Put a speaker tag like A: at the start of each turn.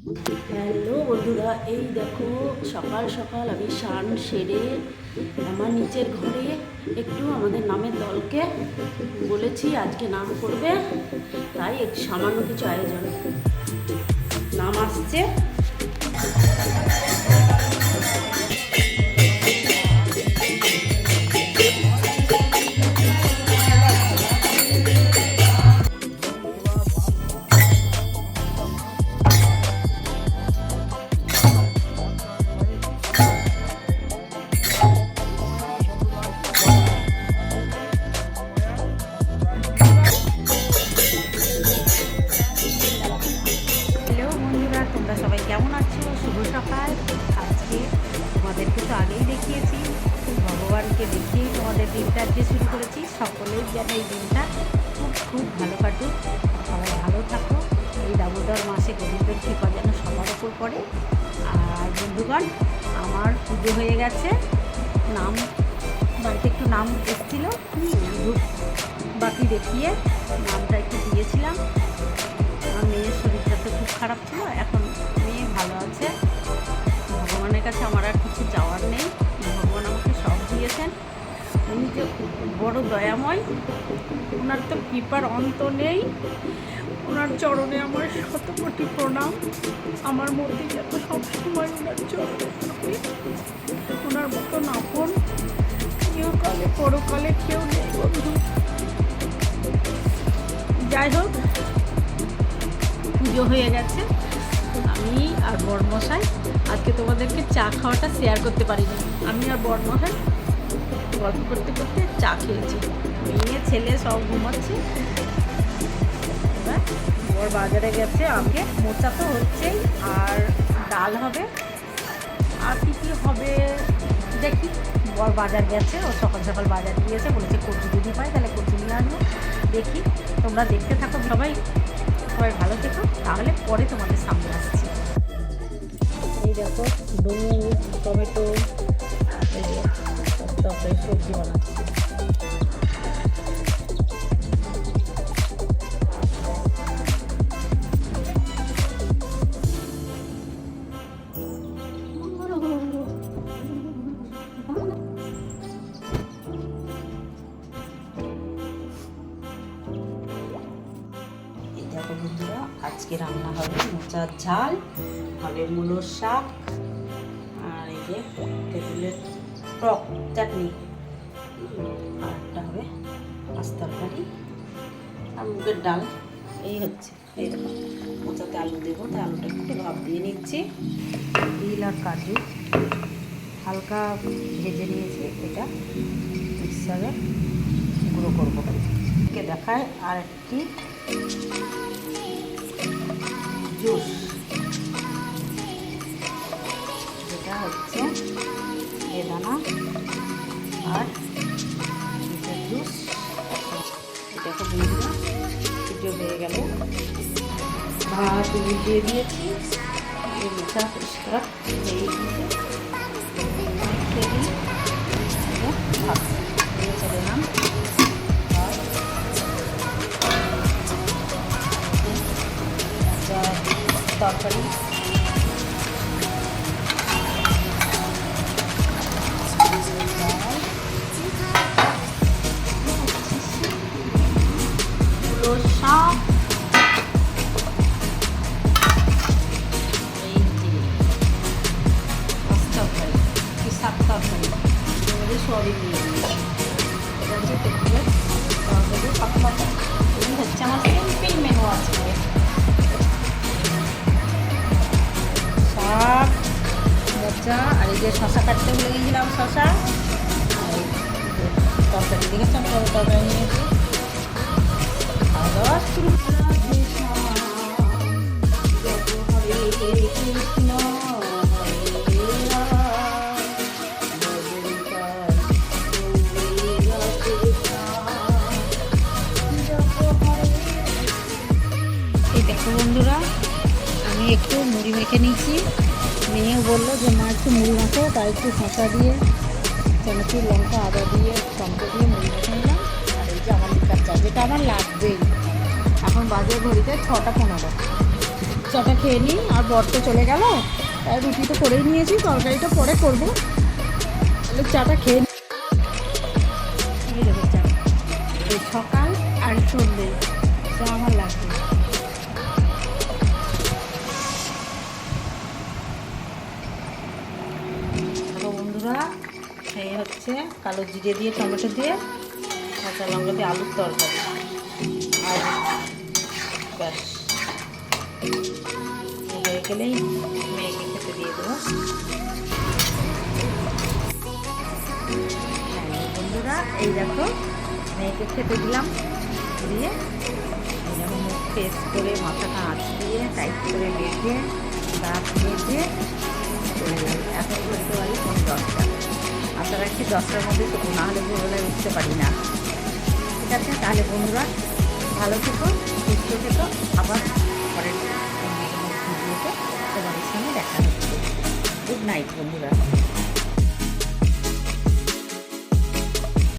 A: Hello বন্ধুরা, এই দেখো সকাল সকাল আমি স্নান সেরে আমার নিচের ঘরে একটু আমাদের নামের দলকে বলেছি আজকে নাম করবে, তাই একটু সামান্য কিছু আয়োজন। নাম আসছে। হ্যালো বন্ধুরা, তোমরা সবাই কেমন আছো? শুভ সকাল। আজকে তোমাদেরকে তো আগেই দেখিয়েছি, ভগবানকে দেখিয়েই তোমাদের দিনটা আজকে শুরু করেছি। সকলেই যেন এই দিনটা খুব খুব ভালো কাটুক, সবাই ভালো থাকো। এই দামোদর মাসে গোবিন্দর কৃপা যেন সবার ওপর পড়ে। আর বন্ধুগণ, আমার পুজো হয়ে গেছে। নাম বাড়িতে একটু নাম এসেছিলো, ধূপ বাতি দেখিয়ে নামটা একটু দিয়েছিলাম। আমার মেয়ের শরীরটা তো খুব খারাপ ছিল, এখন মেয়ে ভালো আছে। ভগবানের কাছে আমার আর কিছু চাওয়ার নেই, ভগবান আমাকে সব দিয়েছেন। উনি যে বড় দয়াময়, ওনার তো কৃপার অন্ত নেই। ওনার চরণে আমার শত কোটি প্রণাম। আমার মধ্যে যত সবসময় ওনার চরণে থাকে। ওনার মতন আপন ইহকালে পরকালে কেউ নেই বন্ধু। যাই হোক, পুজো হয়ে গেছে। আমি আর বড়মশাই আজকে তোমাদেরকে চা খাওয়াটা শেয়ার করতে পারিনি। আমি আর বড়মশাই গল্প করতে করতে চা খেয়েছি। মেয়ে ছেলে সব ঘুমাচ্ছে। এবার বড় বাজারে গেছে, আগে মোচা তো হচ্ছেই, আর ডাল হবে, আর কী হবে দেখি। বড় বাজার গেছে, ও সকাল সকাল বাজার গিয়েছে, বলেছে কচু যদি পাই তাহলে কচু নিয়ে আসবো। দেখি, তোমরা দেখতে থাকো। সবাই ভালো থেকো, তাহলে পরে তোমাদের সামনে আসছি। এই দেখো ডুমুর, টমেটো, এই যে তরকারি সবজি বানাচ্ছি। দেখো বন্ধুরা, আজকে রান্না হবে মোচার ঝাল, হবে মূলোর শাক, আর এই যে তেঁতুলের টক চাটনি, আর একটা হবে মাছ তরকারি আর মুগের ডাল। এই হচ্ছে, এই দেখো মোচাতে আলু দেবো, তাই আলুটা একটু ভাপ দিয়ে নিচ্ছি। তিল আর কাজু হালকা ভেজে নিয়েছি, এটা মিক্সারে গুঁড়ো করবো। দেখায় আর একটি জুস, যেটা হচ্ছে বেদানা আর এটা জুস। দেখো বন্ধুরা, পুজো হয়ে গেল। ভাত দিয়ে দিয়েছি, মোচা পরিষ্কার হয়ে গিয়েছে। ভাত দিয়ে চলে এলাম। তরকারি শাক, এই যে তরকারি, কি শাক তরকারি, সবই নিয়ে নিয়েছি। এটা হচ্ছে তেঁতুলের তরকারি পাতলা। এই হচ্ছে আমার সিম্পল মেনু আজকে। শাক, মোচা, আর এই যে শশা কাটতে ভুলে গিয়েছিলাম, শশা, আর তরকারি দেখেছিলাম, তরকারি নিয়েছি। খাওয়া দাওয়া শুরু। এই দেখো বন্ধুরা, আমি একটু মুড়ি মেখে নিয়েছি। মেয়েও বললো যে মা একটু মুড়ি মাখো, তাই একটু শসা দিয়ে, চানাচুর, লঙ্কা, আদা দিয়ে, টমেটো দিয়ে মুড়ি মেখে নিলাম। আর এই যে আমার লিকার চা, যেটা আমার লাগবেই। এখন বাজে ঘড়িতে 6টা 15।
B: চাটা খেয়ে নিই, আর বর তো চলে গেল, তাই রুটি তো করেই নিয়েছি, তরকারিটা পরে করবো। তাহলে চাটা খেয়ে নিই।
A: এই দেখো চা, এই সকাল আর সন্ধ্যে চা আমার লাগবে। তো বন্ধুরা, এই হচ্ছে কালো জিরে দিয়ে টমেটো দিয়ে কাঁচা লঙ্কা দিয়ে আলুর তরকারি। আর ব্যাস, হয়ে গেলেই মেয়েকে খেতে দিয়ে দেবো। হ্যাঁ বন্ধুরা, এই দেখো মেয়েকে খেতে দিলাম, দিয়ে এই দেখো মুখ ফেস করে মাথাটা আঁচড়িয়ে টাইট করে বেঁধে দাঁত বেঁধে চলে যাবে। এখন করতে পারি কোন 10টা, আশা রাখছি 10টার মধ্যে তো, না হলে ভোরবেলায় উঠতে পারি না। ঠিক আছে, তাহলে বন্ধুরা ভালো থেকো, সুস্থ থেকো, আবার পরের ভিডিওতে তোমাদের সঙ্গে দেখা হচ্ছে। গুড নাইট বন্ধুরা।